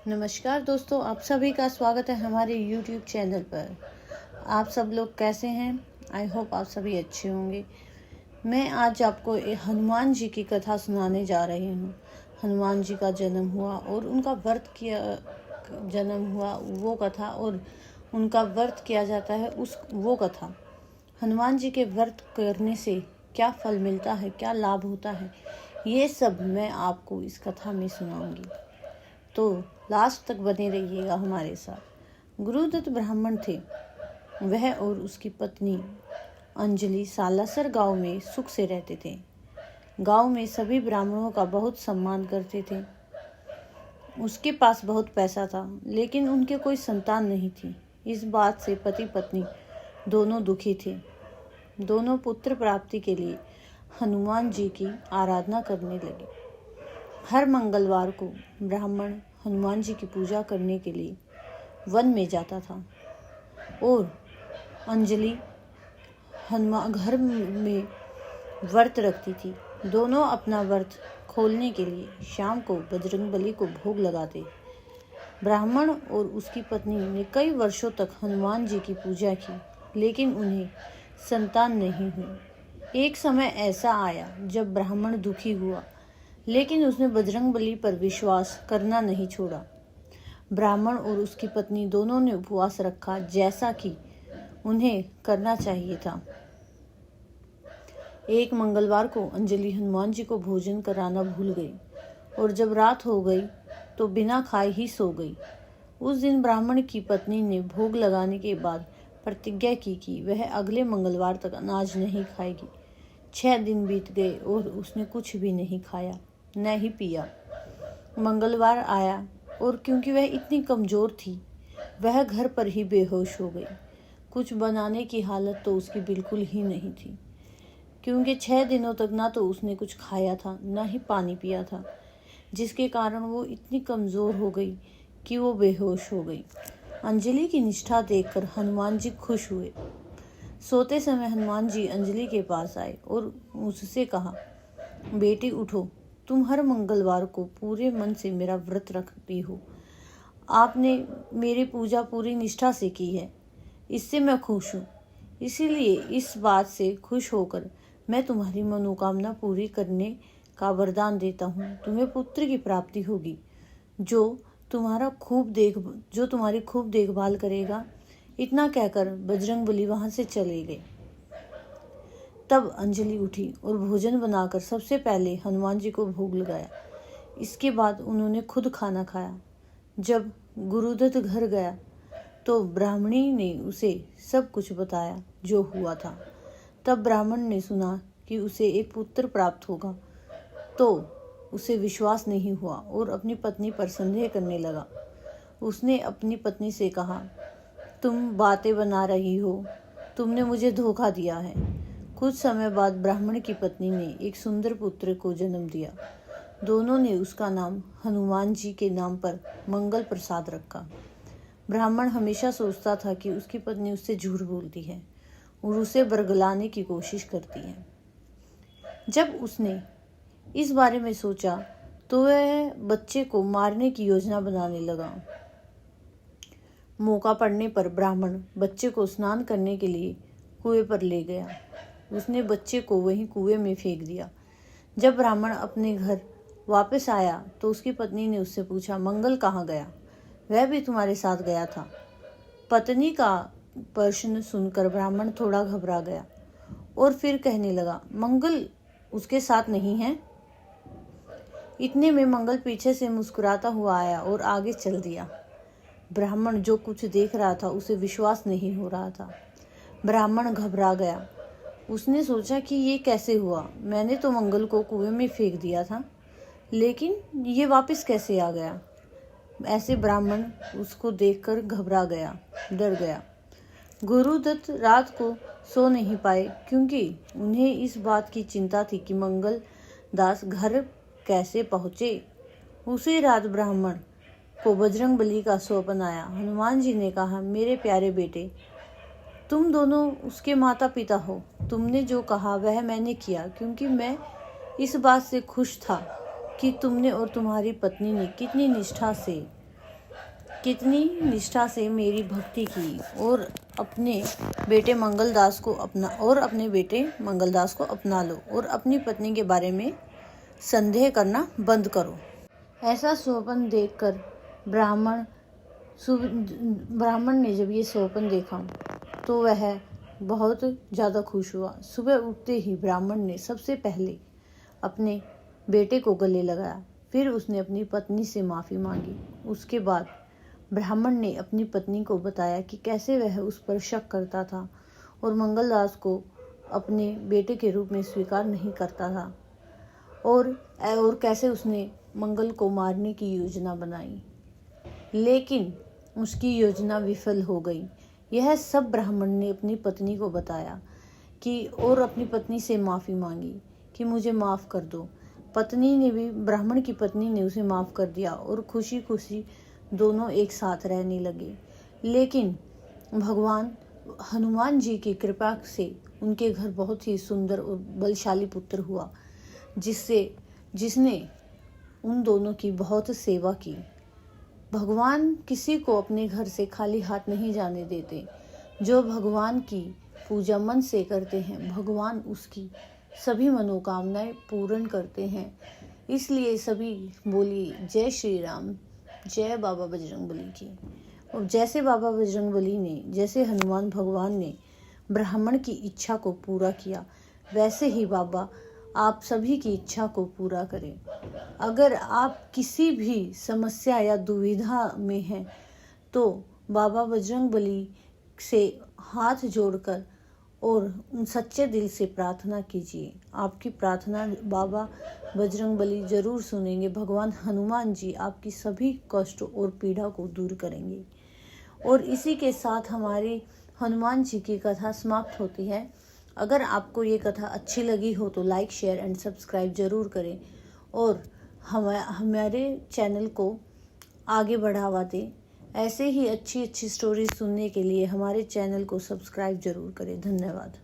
नमस्कार दोस्तों, आप सभी का स्वागत है हमारे YouTube चैनल पर। आप सब लोग कैसे हैं? आई होप आप सभी अच्छे होंगे। मैं आज आपको हनुमान जी की कथा सुनाने जा रही हूँ। हनुमान जी का जन्म हुआ और उनका व्रत किया जन्म हुआ वो कथा, और उनका व्रत किया जाता है वो कथा। हनुमान जी के व्रत करने से क्या फल मिलता है, क्या लाभ होता है, ये सब मैं आपको इस कथा में सुनाऊंगी, तो लास्ट तक बने रहिएगा हमारे साथ। गुरुदत्त ब्राह्मण थे। वह और उसकी पत्नी अंजलि सालासर गांव में सुख से रहते थे। गांव में सभी ब्राह्मणों का बहुत सम्मान करते थे। उसके पास बहुत पैसा था, लेकिन उनके कोई संतान नहीं थी। इस बात से पति पत्नी दोनों दुखी थे। दोनों पुत्र प्राप्ति के लिए हनुमान जी की आराधना करने लगे। हर मंगलवार को ब्राह्मण हनुमान जी की पूजा करने के लिए वन में जाता था और अंजलि हनुमान घर में व्रत रखती थी। दोनों अपना व्रत खोलने के लिए शाम को बजरंगबली को भोग लगाते। ब्राह्मण और उसकी पत्नी ने कई वर्षों तक हनुमान जी की पूजा की, लेकिन उन्हें संतान नहीं हुई। एक समय ऐसा आया जब ब्राह्मण दुखी हुआ, लेकिन उसने बजरंगबली पर विश्वास करना नहीं छोड़ा। ब्राह्मण और उसकी पत्नी दोनों ने उपवास रखा, जैसा कि उन्हें करना चाहिए था। एक मंगलवार को अंजलि हनुमान जी को भोजन कराना भूल गई और जब रात हो गई तो बिना खाए ही सो गई। उस दिन ब्राह्मण की पत्नी ने भोग लगाने के बाद प्रतिज्ञा की कि वह अगले मंगलवार तक अनाज नहीं खाएगी। 6 दिन बीत गए और उसने कुछ भी नहीं खाया, न ही पिया। मंगलवार आया और क्योंकि वह इतनी कमज़ोर थी, वह घर पर ही बेहोश हो गई। कुछ बनाने की हालत तो उसकी बिल्कुल ही नहीं थी, क्योंकि 6 दिनों तक ना तो उसने कुछ खाया था, ना ही पानी पिया था, जिसके कारण वो इतनी कमज़ोर हो गई कि वो बेहोश हो गई। अंजलि की निष्ठा देखकर हनुमान जी खुश हुए। सोते समय हनुमान जी अंजलि के पास आए और उससे कहा, बेटी उठो, तुम हर मंगलवार को पूरे मन से मेरा व्रत रखती हो। आपने मेरी पूजा पूरी निष्ठा से की है, इससे मैं खुश हूँ। इसीलिए इस बात से खुश होकर मैं तुम्हारी मनोकामना पूरी करने का वरदान देता हूँ। तुम्हें पुत्र की प्राप्ति होगी, जो तुम्हारी खूब देखभाल करेगा। इतना कहकर बजरंगबली वहाँ से चले गए। तब अंजलि उठी और भोजन बनाकर सबसे पहले हनुमान जी को भोग लगाया। इसके बाद उन्होंने खुद खाना खाया। जब गुरुदत्त घर गया तो ब्राह्मणी ने उसे सब कुछ बताया जो हुआ था। तब ब्राह्मण ने सुना कि उसे एक पुत्र प्राप्त होगा, तो उसे विश्वास नहीं हुआ और अपनी पत्नी पर संदेह करने लगा। उसने अपनी पत्नी से कहा, तुम बातें बना रही हो, तुमने मुझे धोखा दिया है। कुछ समय बाद ब्राह्मण की पत्नी ने एक सुंदर पुत्र को जन्म दिया। दोनों ने उसका नाम हनुमान जी के नाम पर मंगल प्रसाद रखा। ब्राह्मण हमेशा सोचता था कि उसकी पत्नी उससे झूठ बोलती है और उसे बरगलाने की कोशिश करती है। जब उसने इस बारे में सोचा तो वह बच्चे को मारने की योजना बनाने लगा। मौका पड़ने पर ब्राह्मण बच्चे को स्नान करने के लिए कुएं पर ले गया। उसने बच्चे को वहीं कुएं में फेंक दिया। जब ब्राह्मण अपने घर वापस आया तो उसकी पत्नी ने उससे पूछा, मंगल कहाँ गया? वह भी तुम्हारे साथ गया था? पत्नी का प्रश्न सुनकर ब्राह्मण थोड़ा घबरा गया और फिर कहने लगा, मंगल उसके साथ नहीं है। इतने में मंगल पीछे से मुस्कुराता हुआ आया और आगे चल दिया। ब्राह्मण जो कुछ देख रहा था उसे विश्वास नहीं हो रहा था। ब्राह्मण घबरा गया। उसने सोचा कि ये कैसे हुआ? मैंने तो मंगल को कुएं में फेंक दिया था, लेकिन ये वापस कैसे आ गया? ऐसे ब्राह्मण उसको देखकर घबरा गया, डर गया। गुरुदत्त रात को सो नहीं पाए, क्योंकि उन्हें इस बात की चिंता थी कि मंगल दास घर कैसे पहुँचे। उसी रात ब्राह्मण को बजरंगबली का स्वप्न आया। हनुमान जी ने कहा, मेरे प्यारे बेटे, तुम दोनों उसके माता पिता हो। तुमने जो कहा वह मैंने किया, क्योंकि मैं इस बात से खुश था कि तुमने और तुम्हारी पत्नी ने कितनी निष्ठा से कितनी निष्ठा से मेरी भक्ति की और अपने बेटे मंगलदास को अपना लो और अपनी पत्नी के बारे में संदेह करना बंद करो। ऐसा स्वप्न देखकर ब्राह्मण ने जब ये स्वप्न देखा तो वह बहुत ज़्यादा खुश हुआ। सुबह उठते ही ब्राह्मण ने सबसे पहले अपने बेटे को गले लगाया, फिर उसने अपनी पत्नी से माफ़ी मांगी। उसके बाद ब्राह्मण ने अपनी पत्नी को बताया कि कैसे वह उस पर शक करता था और मंगलदास को अपने बेटे के रूप में स्वीकार नहीं करता था और कैसे उसने मंगल को मारने की योजना बनाई, लेकिन उसकी योजना विफल हो गई। यह सब ब्राह्मण ने अपनी पत्नी को बताया और अपनी पत्नी से माफ़ी मांगी कि मुझे माफ़ कर दो। ब्राह्मण की पत्नी ने उसे माफ़ कर दिया और खुशी खुशी दोनों एक साथ रहने लगे। लेकिन भगवान हनुमान जी की कृपा से उनके घर बहुत ही सुंदर और बलशाली पुत्र हुआ, जिसने उन दोनों की बहुत सेवा की। भगवान किसी को अपने घर से खाली हाथ नहीं जाने देते। जो भगवान की पूजा मन से करते हैं, भगवान उसकी सभी मनोकामनाएं पूर्ण करते हैं। इसलिए सभी बोलिए जय श्री राम, जय बाबा बजरंगबली की। और जैसे बाबा बजरंगबली ने, जैसे हनुमान भगवान ने ब्राह्मण की इच्छा को पूरा किया, वैसे ही बाबा आप सभी की इच्छा को पूरा करें। अगर आप किसी भी समस्या या दुविधा में हैं तो बाबा बजरंगबली से हाथ जोड़कर और सच्चे दिल से प्रार्थना कीजिए। आपकी प्रार्थना बाबा बजरंगबली जरूर सुनेंगे। भगवान हनुमान जी आपकी सभी कष्ट और पीड़ा को दूर करेंगे। और इसी के साथ हमारी हनुमान जी की कथा समाप्त होती है। अगर आपको ये कथा अच्छी लगी हो तो लाइक, शेयर एंड सब्सक्राइब जरूर करें और हमारे चैनल को आगे बढ़ावा दें। ऐसे ही अच्छी स्टोरी सुनने के लिए हमारे चैनल को सब्सक्राइब जरूर करें। धन्यवाद।